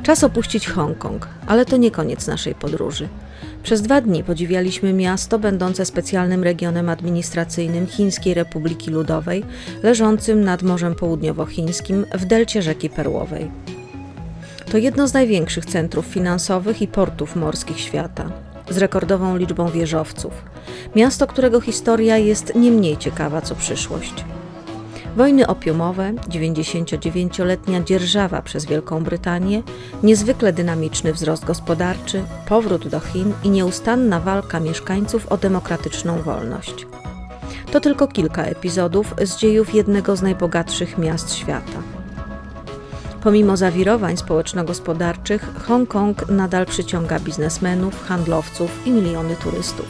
Czas opuścić Hongkong, ale to nie koniec naszej podróży. Przez 2 dni podziwialiśmy miasto będące specjalnym regionem administracyjnym Chińskiej Republiki Ludowej, leżącym nad Morzem Południowochińskim w delcie rzeki Perłowej. To jedno z największych centrów finansowych i portów morskich świata, z rekordową liczbą wieżowców. Miasto, którego historia jest nie mniej ciekawa co przyszłość. Wojny opiumowe, 99-letnia dzierżawa przez Wielką Brytanię, niezwykle dynamiczny wzrost gospodarczy, powrót do Chin i nieustanna walka mieszkańców o demokratyczną wolność. To tylko kilka epizodów z dziejów jednego z najbogatszych miast świata. Pomimo zawirowań społeczno-gospodarczych, Hongkong nadal przyciąga biznesmenów, handlowców i miliony turystów,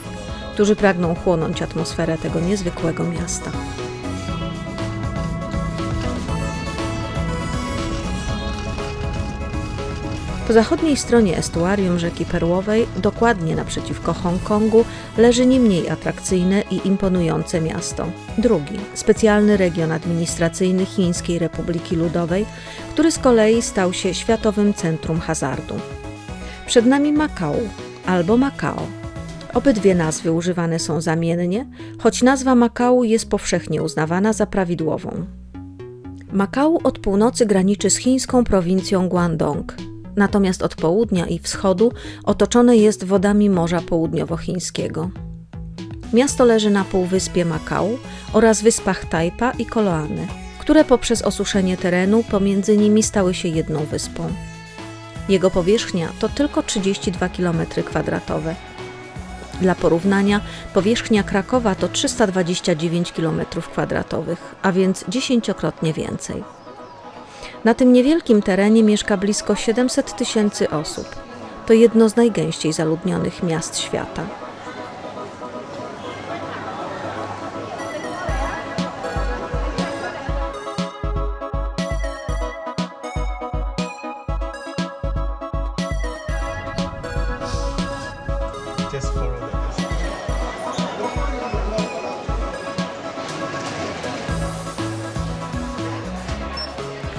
którzy pragną chłonąć atmosferę tego niezwykłego miasta. Po zachodniej stronie estuarium rzeki Perłowej, dokładnie naprzeciwko Hongkongu, leży nie mniej atrakcyjne i imponujące miasto. Drugi, specjalny region administracyjny Chińskiej Republiki Ludowej, który z kolei stał się światowym centrum hazardu. Przed nami Makao albo Makao. Obydwie nazwy używane są zamiennie, choć nazwa Makao jest powszechnie uznawana za prawidłową. Makao od północy graniczy z chińską prowincją Guangdong. Natomiast od południa i wschodu otoczone jest wodami Morza Południowochińskiego. Miasto leży na półwyspie Makao oraz wyspach Tajpa i Koloany, które poprzez osuszenie terenu pomiędzy nimi stały się jedną wyspą. Jego powierzchnia to tylko 32 km². Dla porównania, powierzchnia Krakowa to 329 km², a więc 10-krotnie więcej. Na tym niewielkim terenie mieszka blisko 700 000 osób. To jedno z najgęściej zaludnionych miast świata.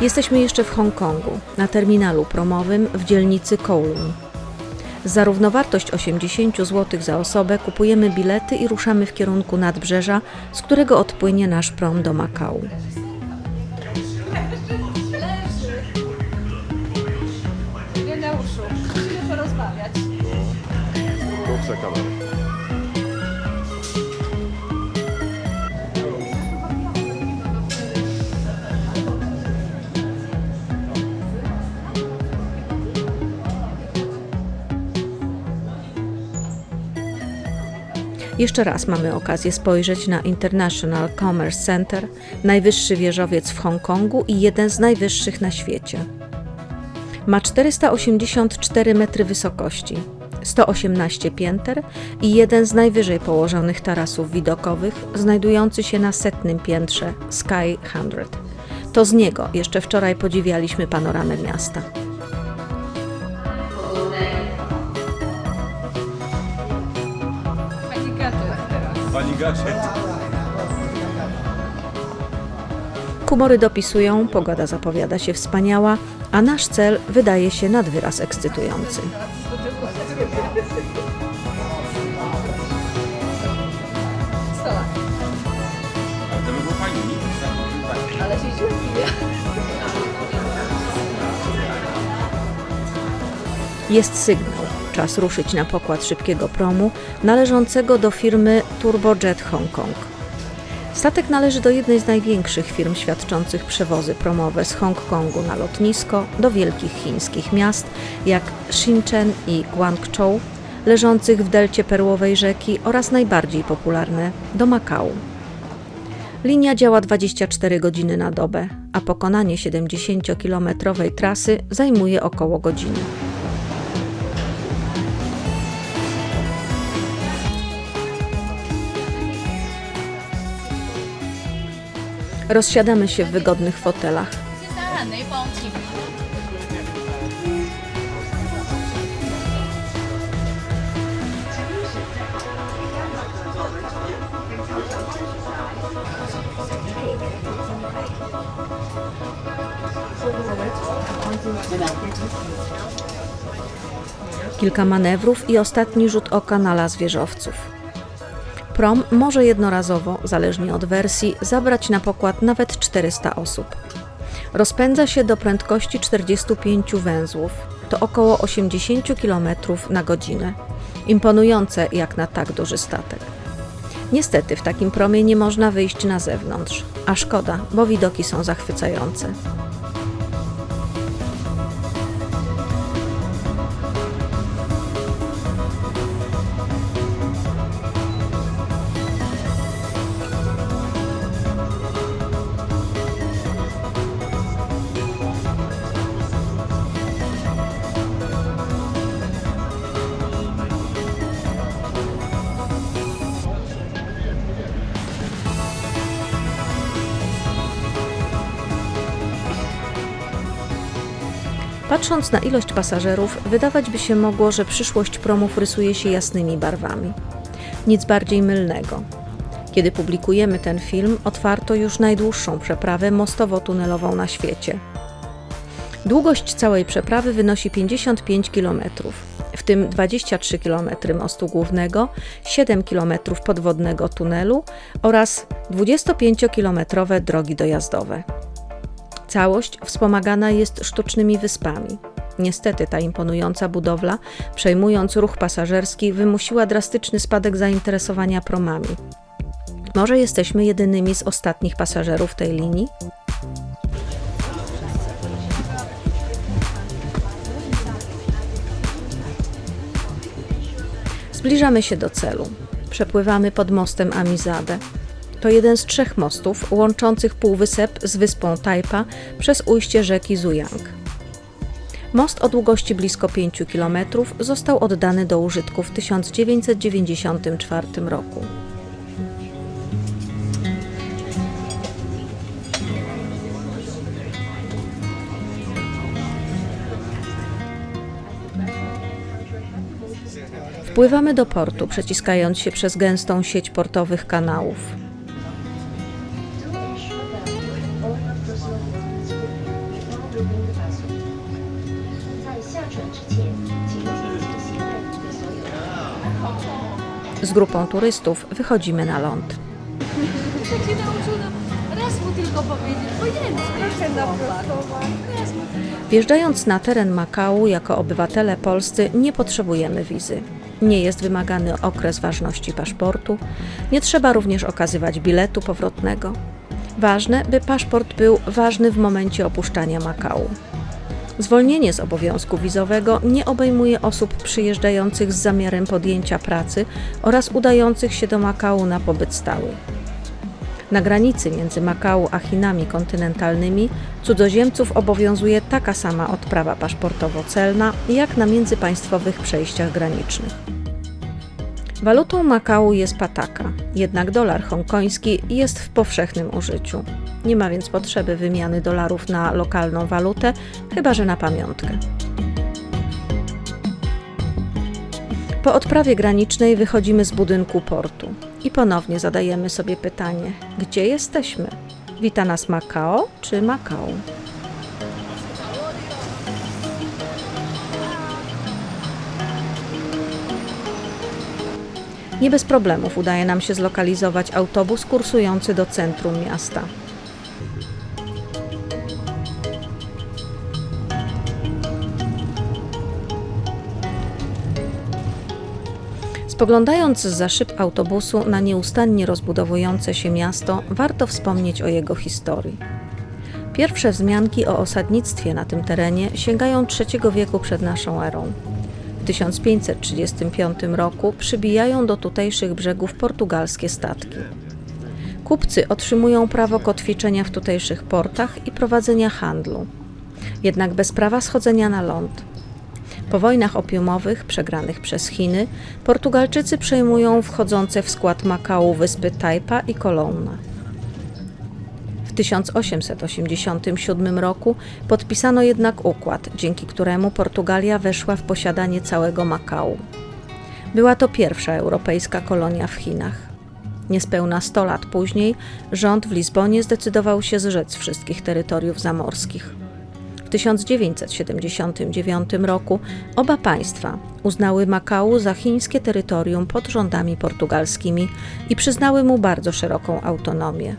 Jesteśmy jeszcze w Hongkongu, na terminalu promowym w dzielnicy Kowloon. Za równowartość 80 zł za osobę kupujemy bilety i ruszamy w kierunku nadbrzeża, z którego odpłynie nasz prom do Makao. Musimy porozmawiać. Jeszcze raz mamy okazję spojrzeć na International Commerce Center, najwyższy wieżowiec w Hongkongu i jeden z najwyższych na świecie. Ma 484 metry wysokości, 118 pięter i jeden z najwyżej położonych tarasów widokowych, znajdujący się na 100. piętrze Sky 100. To z niego jeszcze wczoraj podziwialiśmy panoramę miasta. Humory dopisują, pogoda zapowiada się wspaniała, a nasz cel wydaje się nad wyraz ekscytujący. Ale się dziękuję. Jest sygnał. Czas ruszyć na pokład szybkiego promu należącego do firmy Turbojet Hongkong. Statek należy do jednej z największych firm świadczących przewozy promowe z Hongkongu na lotnisko do wielkich chińskich miast jak Shenzhen i Guangzhou, leżących w delcie perłowej rzeki oraz najbardziej popularne do Makao. Linia działa 24 godziny na dobę, a pokonanie 70-kilometrowej trasy zajmuje około godziny. Rozsiadamy się w wygodnych fotelach. Kilka manewrów i ostatni rzut oka na las wieżowców. Prom może jednorazowo, zależnie od wersji, zabrać na pokład nawet 400 osób. Rozpędza się do prędkości 45 węzłów, to około 80 km na godzinę. Imponujące jak na tak duży statek. Niestety w takim promie nie można wyjść na zewnątrz, a szkoda, bo widoki są zachwycające. Patrząc na ilość pasażerów, wydawać by się mogło, że przyszłość promów rysuje się jasnymi barwami. Nic bardziej mylnego. Kiedy publikujemy ten film, otwarto już najdłuższą przeprawę mostowo-tunelową na świecie. Długość całej przeprawy wynosi 55 km, w tym 23 km mostu głównego, 7 km podwodnego tunelu oraz 25-kilometrowe drogi dojazdowe. Całość wspomagana jest sztucznymi wyspami. Niestety ta imponująca budowla, przejmując ruch pasażerski, wymusiła drastyczny spadek zainteresowania promami. Może jesteśmy jedynymi z ostatnich pasażerów tej linii? Zbliżamy się do celu. Przepływamy pod mostem Amizabe. To jeden z 3 mostów łączących półwysep z wyspą Taipa przez ujście rzeki Zuyang. Most o długości blisko 5 km został oddany do użytku w 1994 roku. Wpływamy do portu, przeciskając się przez gęstą sieć portowych kanałów. Z grupą turystów wychodzimy na ląd. Muszę cię nauczył raz mu tylko powiedzieć, po języku. Wjeżdżając na teren Makau jako obywatele polscy nie potrzebujemy wizy. Nie jest wymagany okres ważności paszportu, nie trzeba również okazywać biletu powrotnego. Ważne, by paszport był ważny w momencie opuszczania Makau. Zwolnienie z obowiązku wizowego nie obejmuje osób przyjeżdżających z zamiarem podjęcia pracy oraz udających się do Makau na pobyt stały. Na granicy między Makau a Chinami kontynentalnymi cudzoziemców obowiązuje taka sama odprawa paszportowo-celna jak na międzypaństwowych przejściach granicznych. Walutą Makau jest pataka, jednak dolar hongkoński jest w powszechnym użyciu. Nie ma więc potrzeby wymiany dolarów na lokalną walutę, chyba że na pamiątkę. Po odprawie granicznej wychodzimy z budynku portu i ponownie zadajemy sobie pytanie, gdzie jesteśmy? Wita nas Makao czy Makau? Nie bez problemów udaje nam się zlokalizować autobus kursujący do centrum miasta. Spoglądając zza szyb autobusu na nieustannie rozbudowujące się miasto, warto wspomnieć o jego historii. Pierwsze wzmianki o osadnictwie na tym terenie sięgają III wieku przed naszą erą. W 1535 roku przybijają do tutejszych brzegów portugalskie statki. Kupcy otrzymują prawo kotwiczenia w tutejszych portach i prowadzenia handlu, jednak bez prawa schodzenia na ląd. Po wojnach opiumowych przegranych przez Chiny, Portugalczycy przejmują wchodzące w skład Makau wyspy Taipa i Colonna. W 1887 roku podpisano jednak układ, dzięki któremu Portugalia weszła w posiadanie całego Makau. Była to pierwsza europejska kolonia w Chinach. Niespełna 100 lat później rząd w Lizbonie zdecydował się zrzec wszystkich terytoriów zamorskich. W 1979 roku oba państwa uznały Makau za chińskie terytorium pod rządami portugalskimi i przyznały mu bardzo szeroką autonomię.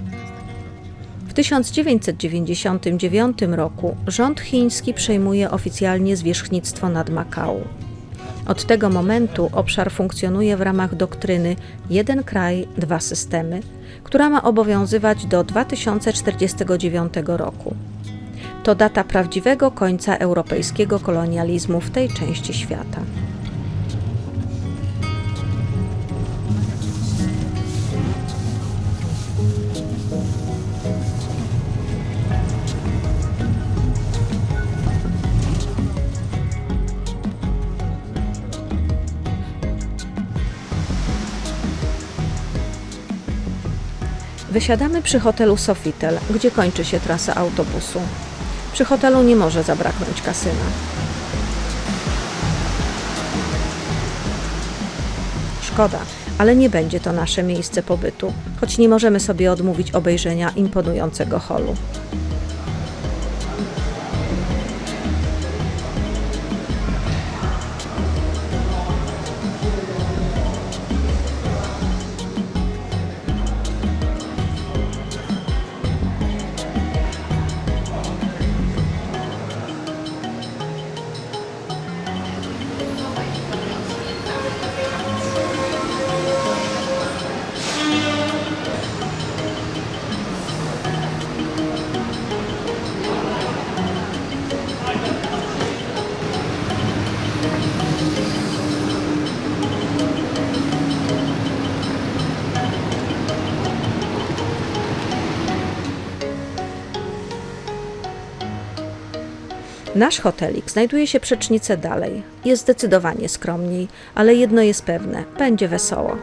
W 1999 roku rząd chiński przejmuje oficjalnie zwierzchnictwo nad Makau. Od tego momentu obszar funkcjonuje w ramach doktryny jeden kraj, dwa systemy, która ma obowiązywać do 2049 roku. To data prawdziwego końca europejskiego kolonializmu w tej części świata. Wysiadamy przy hotelu Sofitel, gdzie kończy się trasa autobusu. Przy hotelu nie może zabraknąć kasyna. Szkoda, ale nie będzie to nasze miejsce pobytu, choć nie możemy sobie odmówić obejrzenia imponującego holu. Nasz hotelik znajduje się przecznicę dalej. Jest zdecydowanie skromniej, ale jedno jest pewne – będzie wesoło.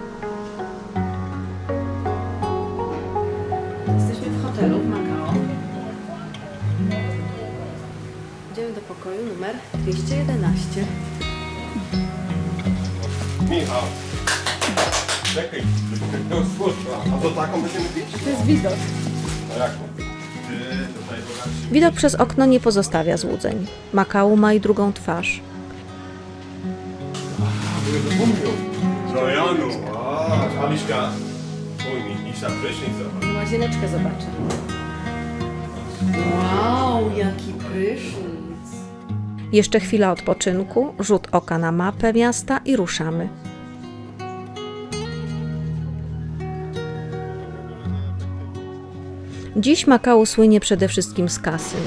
Jesteśmy w hotelu w Makao. Idziemy do pokoju numer 211. Michał, czekaj, a to taką będziemy pić? To jest widok. A jaką? Tutaj zobaczcie. Widok przez okno nie pozostawia złudzeń. Makao ma i drugą twarz. Trojanu, Aliszka, pójdź, idź na prysznic zobacz. Łazieneczkę zobaczę. Wow, jaki prysznic. Jeszcze chwila odpoczynku, rzut oka na mapę miasta i ruszamy. Dziś Makao słynie przede wszystkim z kasyn.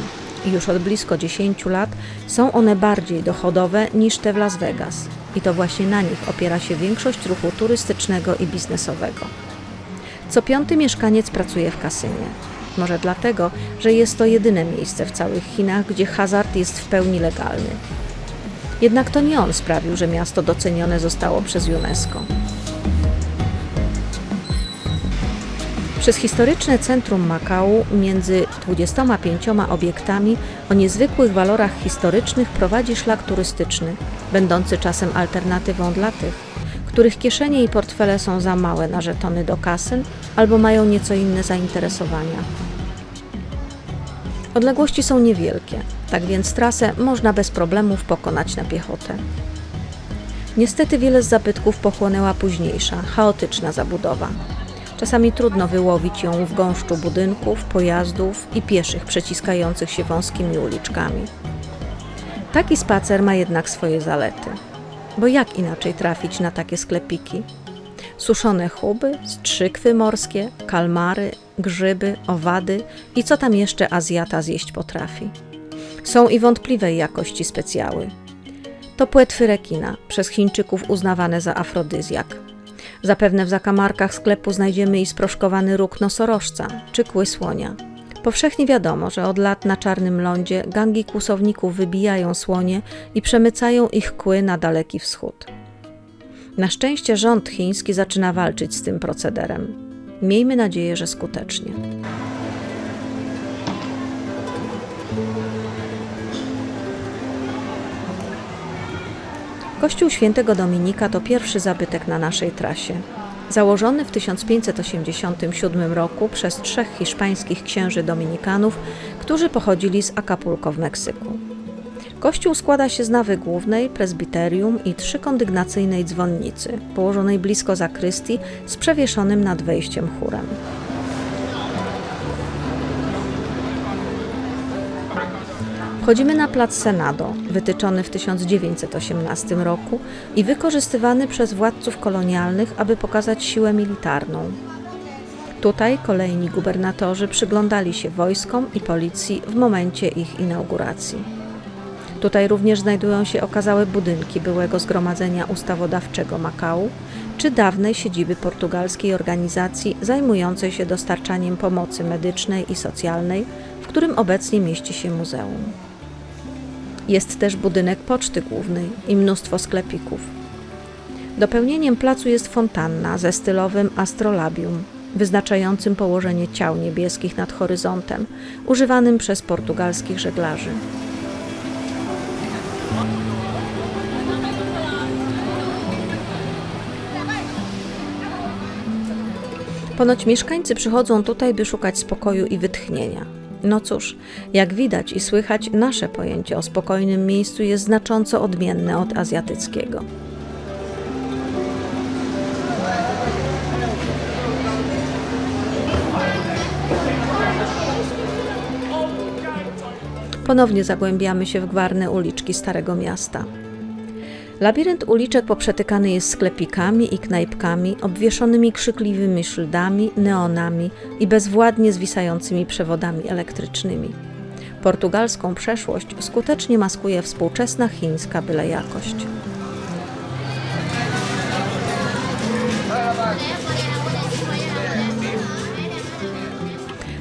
I już od blisko 10 lat są one bardziej dochodowe niż te w Las Vegas. I to właśnie na nich opiera się większość ruchu turystycznego i biznesowego. Co piąty mieszkaniec pracuje w kasynie. Może dlatego, że jest to jedyne miejsce w całych Chinach, gdzie hazard jest w pełni legalny. Jednak to nie on sprawił, że miasto docenione zostało przez UNESCO. Przez historyczne centrum Makao między 25 obiektami o niezwykłych walorach historycznych prowadzi szlak turystyczny, będący czasem alternatywą dla tych, których kieszenie i portfele są za małe na żetony do kasyn albo mają nieco inne zainteresowania. Odległości są niewielkie, tak więc trasę można bez problemów pokonać na piechotę. Niestety wiele z zabytków pochłonęła późniejsza, chaotyczna zabudowa. Czasami trudno wyłowić ją w gąszczu budynków, pojazdów i pieszych przeciskających się wąskimi uliczkami. Taki spacer ma jednak swoje zalety. Bo jak inaczej trafić na takie sklepiki? Suszone chuby, strzykwy morskie, kalmary, grzyby, owady i co tam jeszcze Azjata zjeść potrafi. Są i wątpliwej jakości specjały. To płetwy rekina, przez Chińczyków uznawane za afrodyzjak. Zapewne w zakamarkach sklepu znajdziemy i sproszkowany róg nosorożca czy kły słonia. Powszechnie wiadomo, że od lat na czarnym lądzie gangi kłusowników wybijają słonie i przemycają ich kły na Daleki Wschód. Na szczęście rząd chiński zaczyna walczyć z tym procederem. Miejmy nadzieję, że skutecznie. Kościół Świętego Dominika to pierwszy zabytek na naszej trasie. Założony w 1587 roku przez 3 hiszpańskich księży dominikanów, którzy pochodzili z Acapulco w Meksyku. Kościół składa się z nawy głównej, prezbiterium i 3-kondygnacyjnej dzwonnicy, położonej blisko zakrystii z przewieszonym nad wejściem chórem. Wchodzimy na plac Senado, wytyczony w 1918 roku i wykorzystywany przez władców kolonialnych, aby pokazać siłę militarną. Tutaj kolejni gubernatorzy przyglądali się wojskom i policji w momencie ich inauguracji. Tutaj również znajdują się okazałe budynki byłego Zgromadzenia Ustawodawczego Makau czy dawnej siedziby portugalskiej organizacji zajmującej się dostarczaniem pomocy medycznej i socjalnej, w którym obecnie mieści się muzeum. Jest też budynek poczty głównej i mnóstwo sklepików. Dopełnieniem placu jest fontanna ze stylowym astrolabium, wyznaczającym położenie ciał niebieskich nad horyzontem, używanym przez portugalskich żeglarzy. Ponoć mieszkańcy przychodzą tutaj, by szukać spokoju i wytchnienia. No cóż, jak widać i słychać, nasze pojęcie o spokojnym miejscu jest znacząco odmienne od azjatyckiego. Ponownie zagłębiamy się w gwarne uliczki Starego Miasta. Labirynt uliczek poprzetykany jest sklepikami i knajpkami, obwieszonymi krzykliwymi szyldami, neonami i bezwładnie zwisającymi przewodami elektrycznymi. Portugalską przeszłość skutecznie maskuje współczesna chińska bylejakość.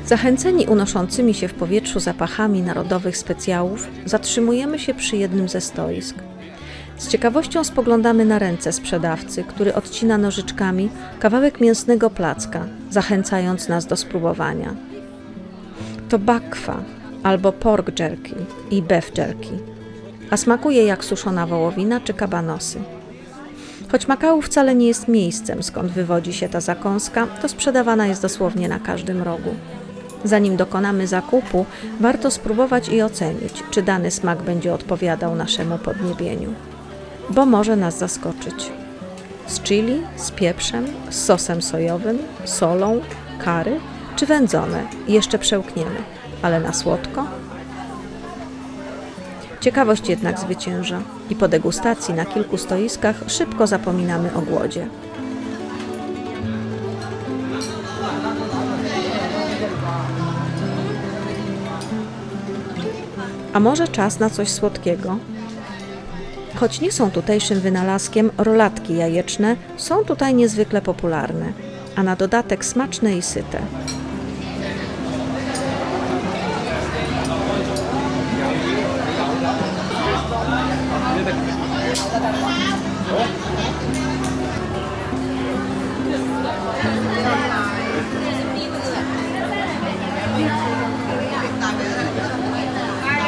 Zachęceni unoszącymi się w powietrzu zapachami narodowych specjałów, zatrzymujemy się przy jednym ze stoisk. Z ciekawością spoglądamy na ręce sprzedawcy, który odcina nożyczkami kawałek mięsnego placka, zachęcając nas do spróbowania. To bakwa, albo pork jerky i beef jerky, a smakuje jak suszona wołowina czy kabanosy. Choć Makau wcale nie jest miejscem, skąd wywodzi się ta zakąska, to sprzedawana jest dosłownie na każdym rogu. Zanim dokonamy zakupu, warto spróbować i ocenić, czy dany smak będzie odpowiadał naszemu podniebieniu. Bo może nas zaskoczyć. Z chili, z pieprzem, z sosem sojowym, solą, curry czy wędzone i jeszcze przełkniemy, ale na słodko? Ciekawość jednak zwycięża i po degustacji na kilku stoiskach szybko zapominamy o głodzie. A może czas na coś słodkiego? Choć nie są tutejszym wynalazkiem, rolatki jajeczne są tutaj niezwykle popularne, a na dodatek smaczne i syte.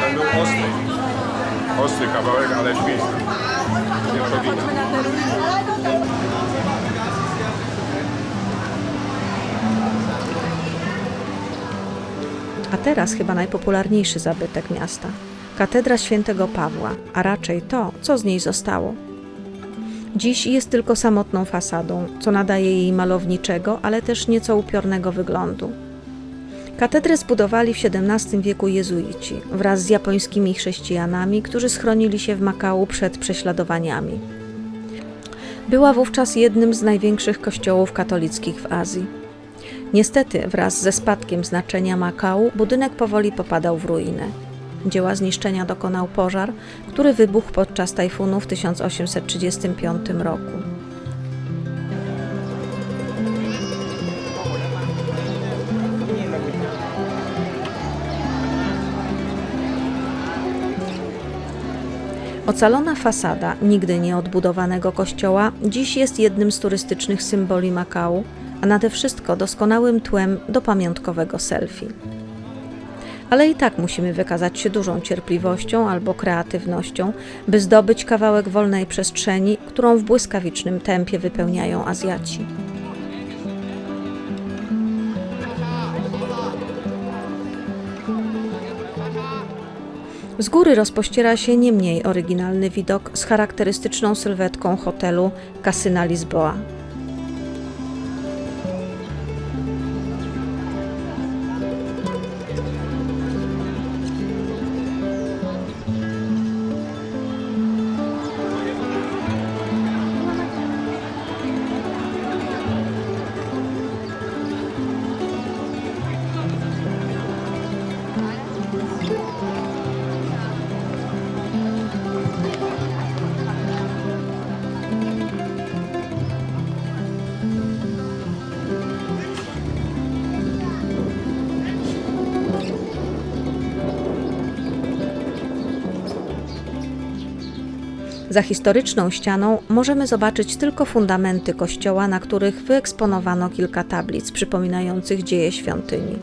Ten był ostry. Ostry kawałek, ale świsty. Wieprzowina. A teraz chyba najpopularniejszy zabytek miasta. Katedra Świętego Pawła, a raczej to, co z niej zostało. Dziś jest tylko samotną fasadą, co nadaje jej malowniczego, ale też nieco upiornego wyglądu. Katedrę zbudowali w XVII wieku jezuici wraz z japońskimi chrześcijanami, którzy schronili się w Makau przed prześladowaniami. Była wówczas jednym z największych kościołów katolickich w Azji. Niestety, wraz ze spadkiem znaczenia Makau, budynek powoli popadał w ruinę. Dzieła zniszczenia dokonał pożar, który wybuchł podczas tajfunu w 1835 roku. Ocalona fasada nigdy nie odbudowanego kościoła dziś jest jednym z turystycznych symboli Makau, a nade wszystko doskonałym tłem do pamiątkowego selfie. Ale i tak musimy wykazać się dużą cierpliwością albo kreatywnością, by zdobyć kawałek wolnej przestrzeni, którą w błyskawicznym tempie wypełniają Azjaci. Z góry rozpościera się nie mniej oryginalny widok z charakterystyczną sylwetką hotelu Casyna Lisboa. Za historyczną ścianą możemy zobaczyć tylko fundamenty kościoła, na których wyeksponowano kilka tablic przypominających dzieje świątyni.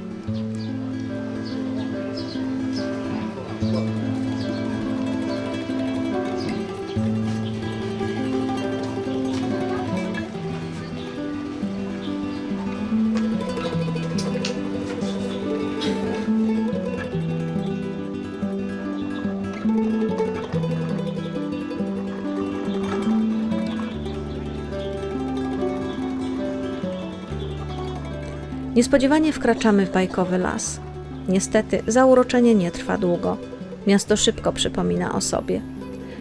Niespodziewanie wkraczamy w bajkowy las. Niestety, zauroczenie nie trwa długo. Miasto szybko przypomina o sobie.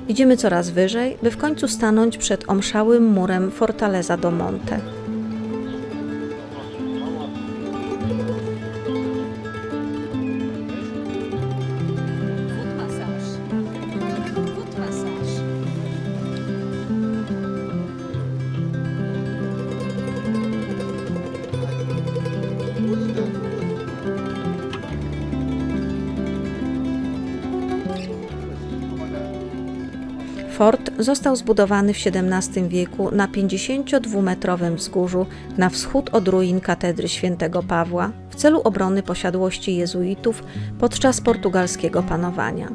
Idziemy coraz wyżej, by w końcu stanąć przed omszałym murem Fortaleza do Monte. Fort został zbudowany w XVII wieku na 52-metrowym wzgórzu na wschód od ruin katedry świętego Pawła w celu obrony posiadłości jezuitów podczas portugalskiego panowania.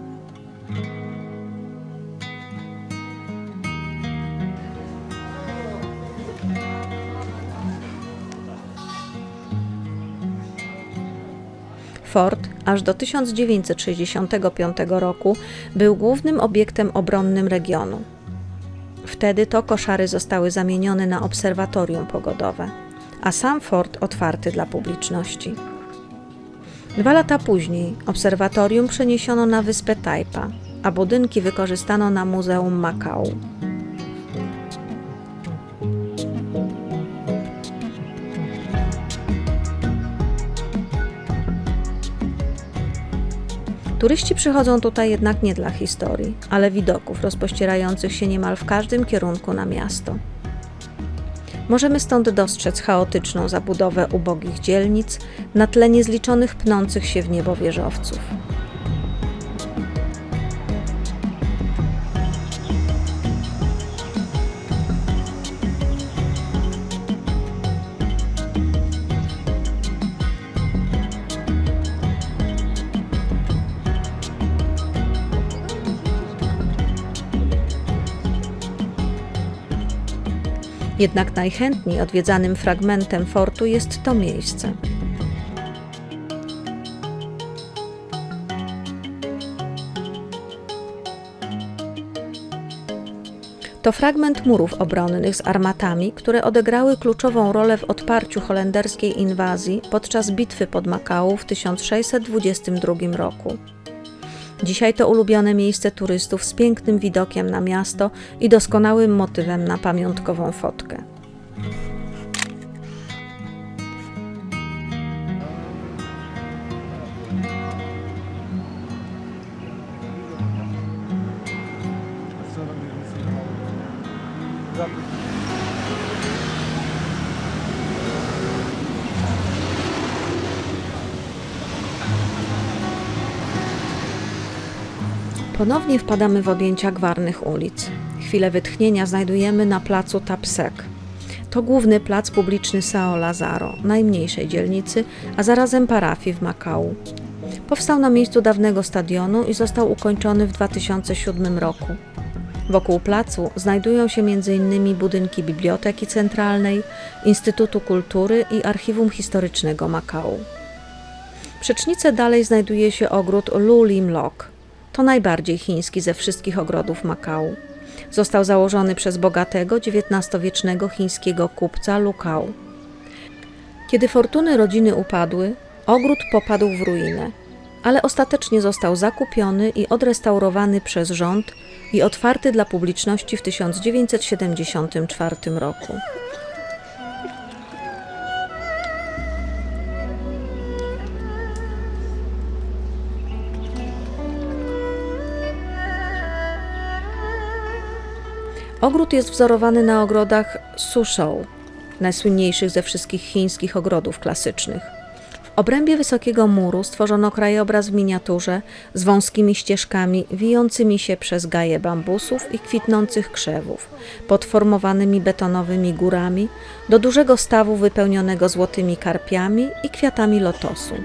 Fort aż do 1965 roku był głównym obiektem obronnym regionu. Wtedy to koszary zostały zamienione na obserwatorium pogodowe, a sam fort otwarty dla publiczności. 2 lata później obserwatorium przeniesiono na wyspę Taipa, a budynki wykorzystano na Muzeum Makau. Turyści przychodzą tutaj jednak nie dla historii, ale widoków rozpościerających się niemal w każdym kierunku na miasto. Możemy stąd dostrzec chaotyczną zabudowę ubogich dzielnic na tle niezliczonych pnących się w niebo wieżowców. Jednak najchętniej odwiedzanym fragmentem fortu jest to miejsce. To fragment murów obronnych z armatami, które odegrały kluczową rolę w odparciu holenderskiej inwazji podczas bitwy pod Makau w 1622 roku. Dzisiaj to ulubione miejsce turystów z pięknym widokiem na miasto i doskonałym motywem na pamiątkową fotkę. Ponownie wpadamy w objęcia gwarnych ulic. Chwilę wytchnienia znajdujemy na placu Tapsec. To główny plac publiczny São Lázaro, najmniejszej dzielnicy, a zarazem parafii w Makau. Powstał na miejscu dawnego stadionu i został ukończony w 2007 roku. Wokół placu znajdują się m.in. budynki Biblioteki Centralnej, Instytutu Kultury i Archiwum Historycznego Makau. Przecznicę dalej znajduje się ogród Lu Lim Loc. To najbardziej chiński ze wszystkich ogrodów Makau. Został założony przez bogatego XIX-wiecznego chińskiego kupca Lukao. Kiedy fortuny rodziny upadły, ogród popadł w ruinę, ale ostatecznie został zakupiony i odrestaurowany przez rząd i otwarty dla publiczności w 1974 roku. Ogród jest wzorowany na ogrodach Suzhou, najsłynniejszych ze wszystkich chińskich ogrodów klasycznych. W obrębie wysokiego muru stworzono krajobraz w miniaturze z wąskimi ścieżkami wijącymi się przez gaje bambusów i kwitnących krzewów, podformowanymi betonowymi górami, do dużego stawu wypełnionego złotymi karpiami i kwiatami lotosu.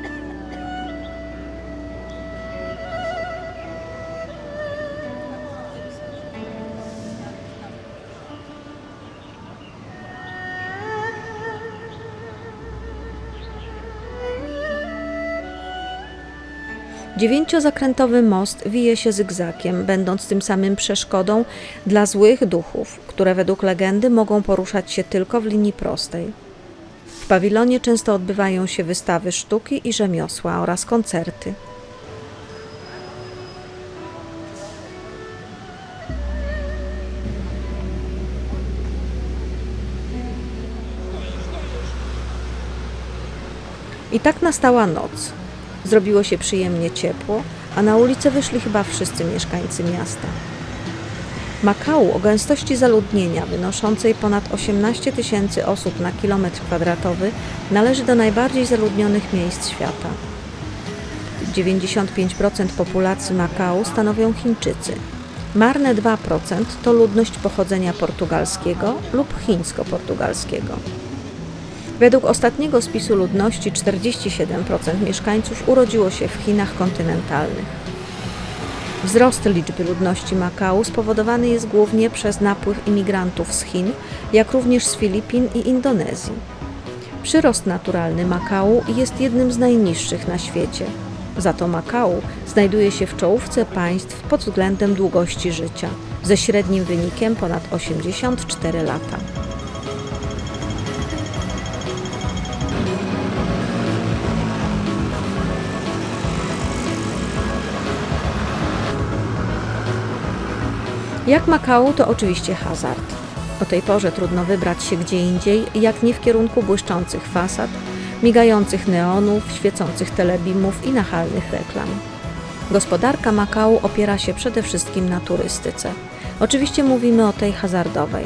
Dziewięciozakrętowy most wije się zygzakiem, będąc tym samym przeszkodą dla złych duchów, które według legendy mogą poruszać się tylko w linii prostej. W pawilonie często odbywają się wystawy sztuki i rzemiosła oraz koncerty. I tak nastała noc. Zrobiło się przyjemnie ciepło, a na ulicę wyszli chyba wszyscy mieszkańcy miasta. Makau o gęstości zaludnienia wynoszącej ponad 18 000 osób na kilometr kwadratowy należy do najbardziej zaludnionych miejsc świata. 95% populacji Makau stanowią Chińczycy. Marne 2% to ludność pochodzenia portugalskiego lub chińsko-portugalskiego. Według ostatniego spisu ludności 47% mieszkańców urodziło się w Chinach kontynentalnych. Wzrost liczby ludności Makau spowodowany jest głównie przez napływ imigrantów z Chin, jak również z Filipin i Indonezji. Przyrost naturalny Makau jest jednym z najniższych na świecie. Za to Makau znajduje się w czołówce państw pod względem długości życia, ze średnim wynikiem ponad 84 lata. Jak Makau, to oczywiście hazard. O tej porze trudno wybrać się gdzie indziej, jak nie w kierunku błyszczących fasad, migających neonów, świecących telebimów i nachalnych reklam. Gospodarka Makau opiera się przede wszystkim na turystyce. Oczywiście mówimy o tej hazardowej.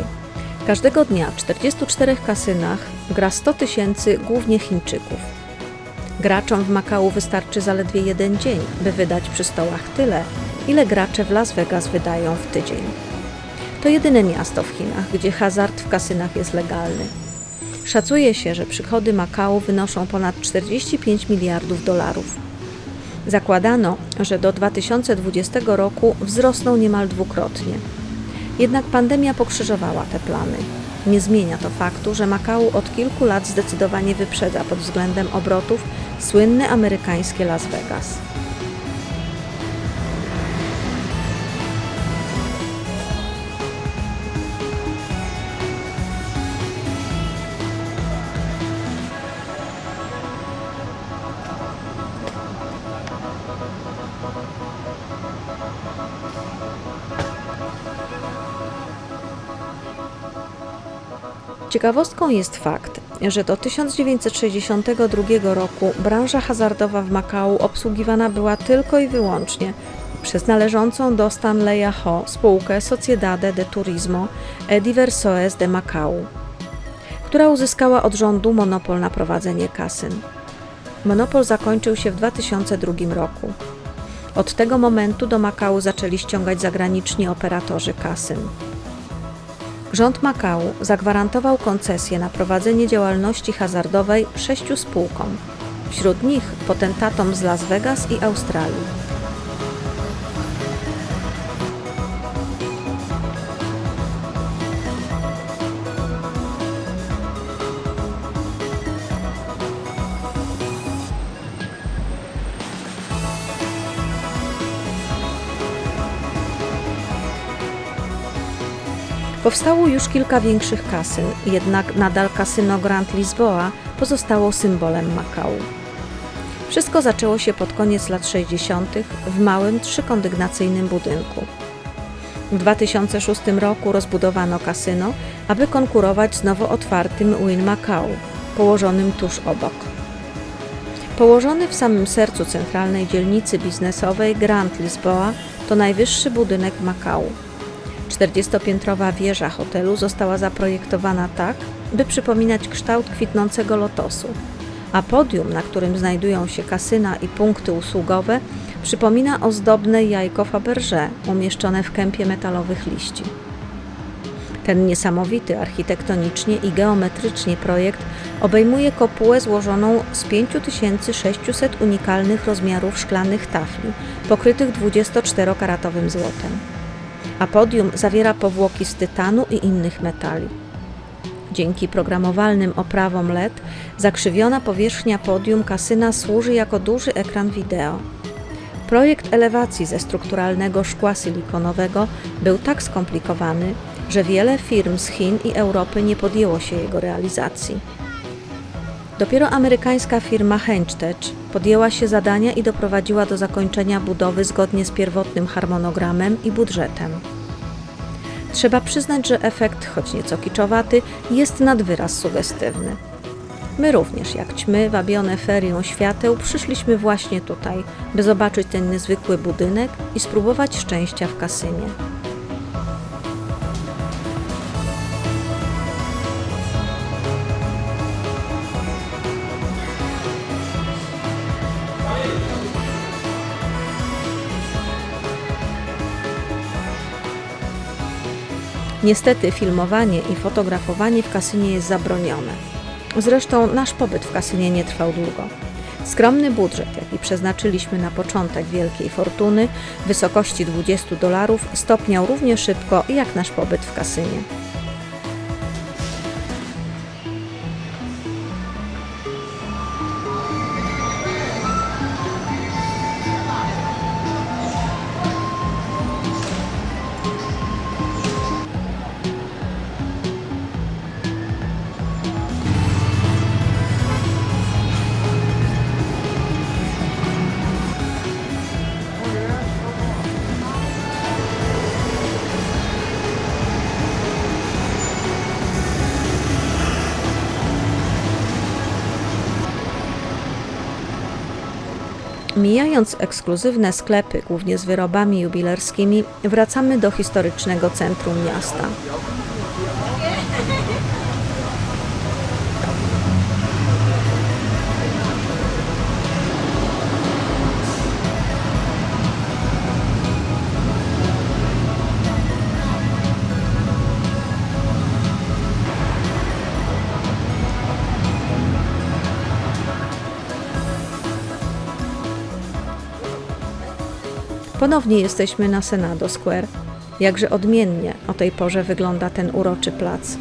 Każdego dnia w 44 kasynach gra 100 000 głównie Chińczyków. Graczom w Makau wystarczy zaledwie jeden dzień, by wydać przy stołach tyle, ile gracze w Las Vegas wydają w tydzień. To jedyne miasto w Chinach, gdzie hazard w kasynach jest legalny. Szacuje się, że przychody Makau wynoszą ponad 45 miliardów dolarów. Zakładano, że do 2020 roku wzrosną niemal dwukrotnie. Jednak pandemia pokrzyżowała te plany. Nie zmienia to faktu, że Makau od kilku lat zdecydowanie wyprzedza pod względem obrotów słynne amerykańskie Las Vegas. Ciekawostką jest fakt, że do 1962 roku branża hazardowa w Makau obsługiwana była tylko i wyłącznie przez należącą do Stanleya Ho spółkę Sociedade de Turismo e Diversiones de Macau, która uzyskała od rządu monopol na prowadzenie kasyn. Monopol zakończył się w 2002 roku. Od tego momentu do Makau zaczęli ściągać zagraniczni operatorzy kasyn. Rząd Makau zagwarantował koncesję na prowadzenie działalności hazardowej 6 spółkom, wśród nich potentatom z Las Vegas i Australii. Powstało już kilka większych kasyn, jednak nadal kasyno Grand Lisboa pozostało symbolem Makau. Wszystko zaczęło się pod koniec lat 60. w małym, 3-kondygnacyjnym budynku. W 2006 roku rozbudowano kasyno, aby konkurować z nowo otwartym Wynn Macau, położonym tuż obok. Położony w samym sercu centralnej dzielnicy biznesowej Grand Lisboa to najwyższy budynek w Makau. 40-piętrowa wieża hotelu została zaprojektowana tak, by przypominać kształt kwitnącego lotosu, a podium, na którym znajdują się kasyna i punkty usługowe, przypomina ozdobne jajko Fabergé umieszczone w kępie metalowych liści. Ten niesamowity architektonicznie i geometrycznie projekt obejmuje kopułę złożoną z 5600 unikalnych rozmiarów szklanych tafli, pokrytych 24-karatowym złotem. A podium zawiera powłoki z tytanu i innych metali. Dzięki programowalnym oprawom LED zakrzywiona powierzchnia podium kasyna służy jako duży ekran wideo. Projekt elewacji ze strukturalnego szkła silikonowego był tak skomplikowany, że wiele firm z Chin i Europy nie podjęło się jego realizacji. Dopiero amerykańska firma Hengtech podjęła się zadania i doprowadziła do zakończenia budowy zgodnie z pierwotnym harmonogramem i budżetem. Trzeba przyznać, że efekt, choć nieco kiczowaty, jest nad wyraz sugestywny. My również, jak ćmy, wabione ferią świateł, przyszliśmy właśnie tutaj, by zobaczyć ten niezwykły budynek i spróbować szczęścia w kasynie. Niestety filmowanie i fotografowanie w kasynie jest zabronione. Zresztą nasz pobyt w kasynie nie trwał długo. Skromny budżet, jaki przeznaczyliśmy na początek wielkiej fortuny w wysokości $20, stopniał równie szybko jak nasz pobyt w kasynie. Mijając ekskluzywne sklepy, głównie z wyrobami jubilerskimi, wracamy do historycznego centrum miasta. Ponownie jesteśmy na Senado Square. Jakże odmiennie o tej porze wygląda ten uroczy plac.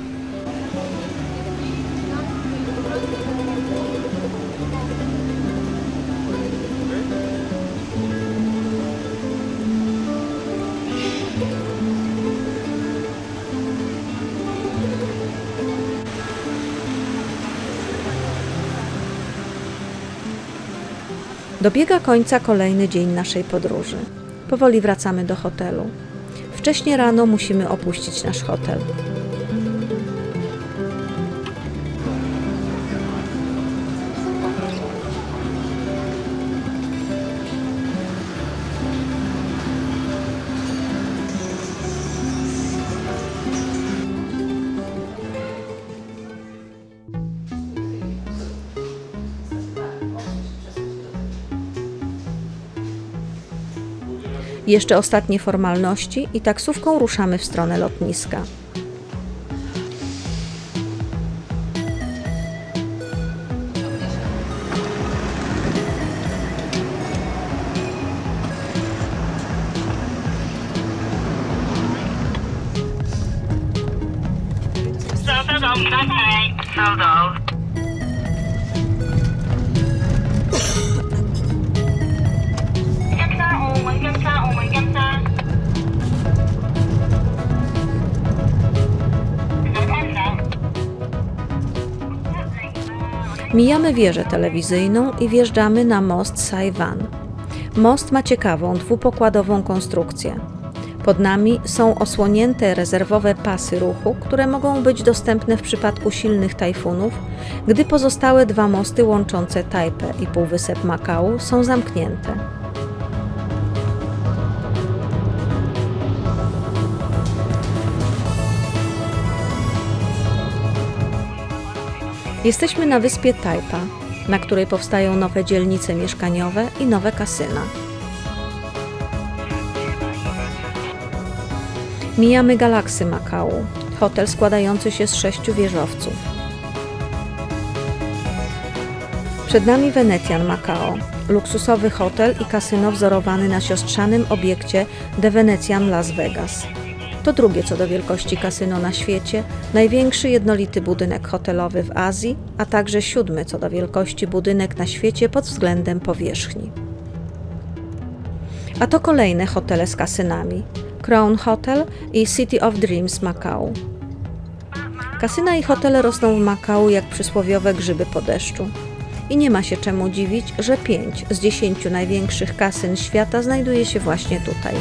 Dobiega końca kolejny dzień naszej podróży. Powoli wracamy do hotelu. Wcześnie rano musimy opuścić nasz hotel. Jeszcze ostatnie formalności i taksówką ruszamy w stronę lotniska. Mijamy wieżę telewizyjną i wjeżdżamy na most Sai Wan. Most ma ciekawą, dwupokładową konstrukcję. Pod nami są osłonięte rezerwowe pasy ruchu, które mogą być dostępne w przypadku silnych tajfunów, gdy pozostałe 2 mosty łączące Tajpę i Półwysep Makau są zamknięte. Jesteśmy na wyspie Tajpa, na której powstają nowe dzielnice mieszkaniowe i nowe kasyna. Mijamy Galaxy Makau, hotel składający się z 6 wieżowców. Przed nami Venetian Macao, luksusowy hotel i kasyno wzorowany na siostrzanym obiekcie The Venetian Las Vegas. To drugie co do wielkości kasyno na świecie, największy jednolity budynek hotelowy w Azji, a także 7. co do wielkości budynek na świecie pod względem powierzchni. A to kolejne hotele z kasynami: Crown Hotel i City of Dreams Macau. Kasyna i hotele rosną w Makau jak przysłowiowe grzyby po deszczu. I nie ma się czemu dziwić, że 5 z 10 największych kasyn świata znajduje się właśnie tutaj.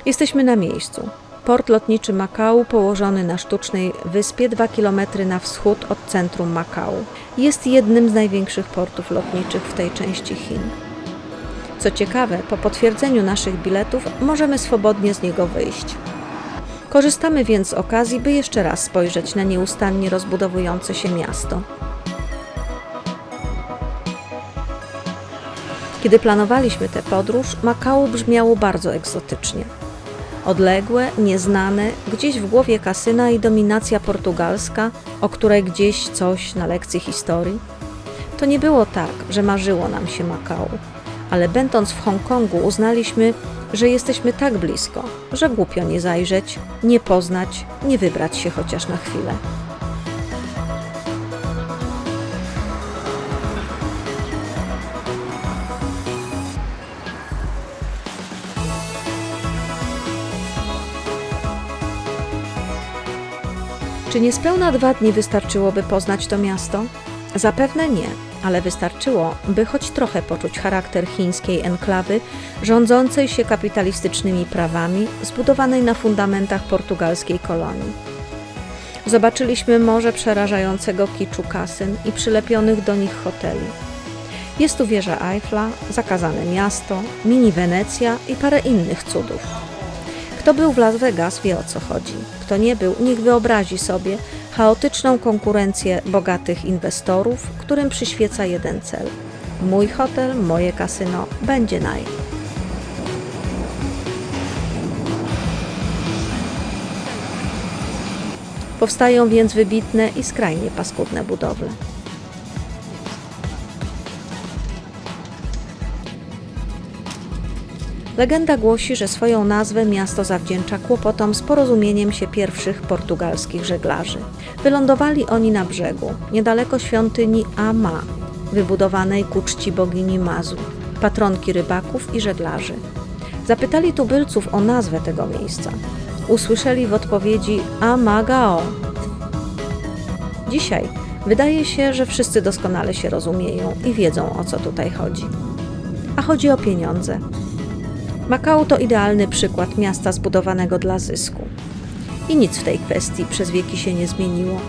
Jesteśmy na miejscu. Port lotniczy Makau, położony na sztucznej wyspie 2 km na wschód od centrum Makau, jest jednym z największych portów lotniczych w tej części Chin. Co ciekawe, po potwierdzeniu naszych biletów możemy swobodnie z niego wyjść. Korzystamy więc z okazji, by jeszcze raz spojrzeć na nieustannie rozbudowujące się miasto. Kiedy planowaliśmy tę podróż, Makau brzmiało bardzo egzotycznie. Odległe, nieznane, gdzieś w głowie kasyna i dominacja portugalska, o której gdzieś coś na lekcji historii. To nie było tak, że marzyło nam się Makau, ale będąc w Hongkongu uznaliśmy, że jesteśmy tak blisko, że głupio nie zajrzeć, nie poznać, nie wybrać się chociaż na chwilę. Czy niespełna 2 dni wystarczyłoby poznać to miasto? Zapewne nie, ale wystarczyło, by choć trochę poczuć charakter chińskiej enklawy, rządzącej się kapitalistycznymi prawami, zbudowanej na fundamentach portugalskiej kolonii. Zobaczyliśmy morze przerażającego kiczu kasyn i przylepionych do nich hoteli. Jest tu wieża Eiffla, zakazane miasto, mini Wenecja i parę innych cudów. Kto był w Las Vegas, wie, o co chodzi. Kto nie był, niech wyobrazi sobie chaotyczną konkurencję bogatych inwestorów, którym przyświeca jeden cel: mój hotel, moje kasyno będzie naj. Powstają więc wybitne i skrajnie paskudne budowle. Legenda głosi, że swoją nazwę miasto zawdzięcza kłopotom z porozumieniem się pierwszych portugalskich żeglarzy. Wylądowali oni na brzegu, niedaleko świątyni Ama, wybudowanej ku czci bogini Mazu, patronki rybaków i żeglarzy. Zapytali tubylców o nazwę tego miejsca. Usłyszeli w odpowiedzi Amagao. Dzisiaj wydaje się, że wszyscy doskonale się rozumieją i wiedzą, o co tutaj chodzi. A chodzi o pieniądze. Makau to idealny przykład miasta zbudowanego dla zysku. I nic w tej kwestii przez wieki się nie zmieniło.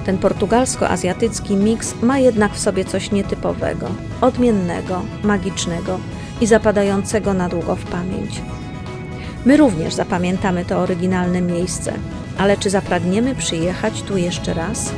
Ten portugalsko-azjatycki miks ma jednak w sobie coś nietypowego, odmiennego, magicznego i zapadającego na długo w pamięć. My również zapamiętamy to oryginalne miejsce, ale czy zapragniemy przyjechać tu jeszcze raz?